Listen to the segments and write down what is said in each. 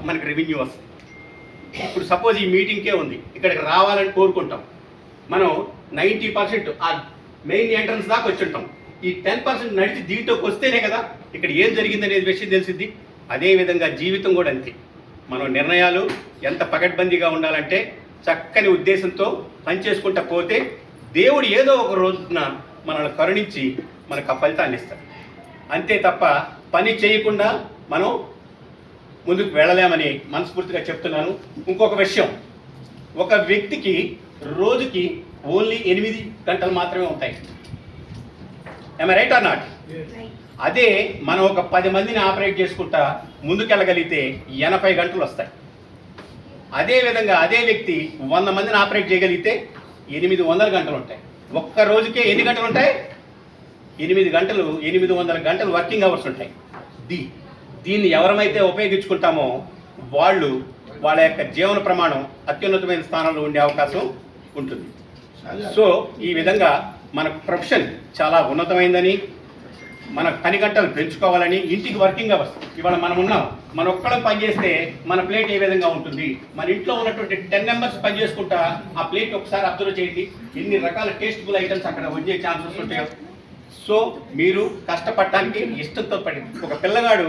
మనకి రెవెన్యూ వస్తుంది. ఇప్పుడు సపోజ్ ఈ మీటింగ్కే ఉంది, ఇక్కడికి రావాలని కోరుకుంటాం. మనం 90% ఆ మెయిన్ ఎంట్రన్స్ దాకా వచ్చి ఉంటాం. ఈ 10% నడిచి దీంట్లోకి వస్తేనే కదా ఇక్కడ ఏం జరిగిందనేది విషయం తెలిసింది. అదేవిధంగా జీవితం కూడా అంతే. మనం నిర్ణయాలు ఎంత పకడ్బందీగా ఉండాలంటే చక్కని ఉద్దేశంతో పనిచేసుకుంటా పోతే దేవుడు ఏదో ఒక రోజున మనల్ని కరుణించి మనకు ఆ ఫలితాన్ని ఇస్తాడు. అంతే తప్ప పని చేయకుండా మనం ముందుకు వెళ్ళలేమని మనస్ఫూర్తిగా చెప్తున్నాను. ఇంకొక విషయం, ఒక వ్యక్తికి రోజుకి ఓన్లీ 8 గంటలు మాత్రమే ఉంటాయి. ఏమై రైట్ ఆర్ నాట్? అదే మనం ఒక 10 మందిని ఆపరేట్ చేసుకుంటా ముందుకెళ్ళగలిగితే 80 గంటలు వస్తాయి. అదేవిధంగా అదే వ్యక్తి 100 మందిని ఆపరేట్ చేయగలిగితే 800 గంటలు ఉంటాయి. ఒక్క రోజుకే ఎన్ని గంటలు ఉంటాయి? 8 గంటలు, 800 గంటలు వర్కింగ్ అవర్స్ ఉంటాయి. దీన్ని ఎవరమైతే ఉపయోగించుకుంటామో వాళ్ళ యొక్క జీవన ప్రమాణం అత్యున్నతమైన స్థానంలో ఉండే అవకాశం ఉంటుంది. సో ఈ విధంగా మన ప్రొఫెషన్ చాలా ఉన్నతమైందని, మన పని గంటలు పెంచుకోవాలని, ఇంటికి వర్కింగ్ అవర్స్ ఇవాళ మనం ఉన్నాం, మన ఒక్కడం పనిచేస్తే మన ప్లేట్ ఏ విధంగా ఉంటుంది, మన ఇంట్లో ఉన్నటువంటి 10 మెంబర్స్ పని చేసుకుంటా ఆ ప్లేట్ ఒకసారి అబ్జర్వ్ చేయండి, ఎన్ని రకాల టేస్టబుల్ ఐటమ్స్ అక్కడ వచ్చే ఛాన్సెస్ ఉంటాయో. సో మీరు కష్టపడటానికి ఇష్టంతో పడి, ఒక పిల్లగాడు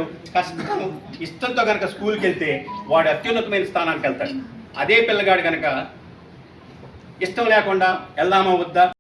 ఇష్టంతో కనుక స్కూల్కి వెళ్తే వాడు అత్యున్నతమైన స్థానానికి వెళ్తాడు. అదే పిల్లగాడు కనుక ఇష్టం లేకుండా వెళ్దామా వద్దా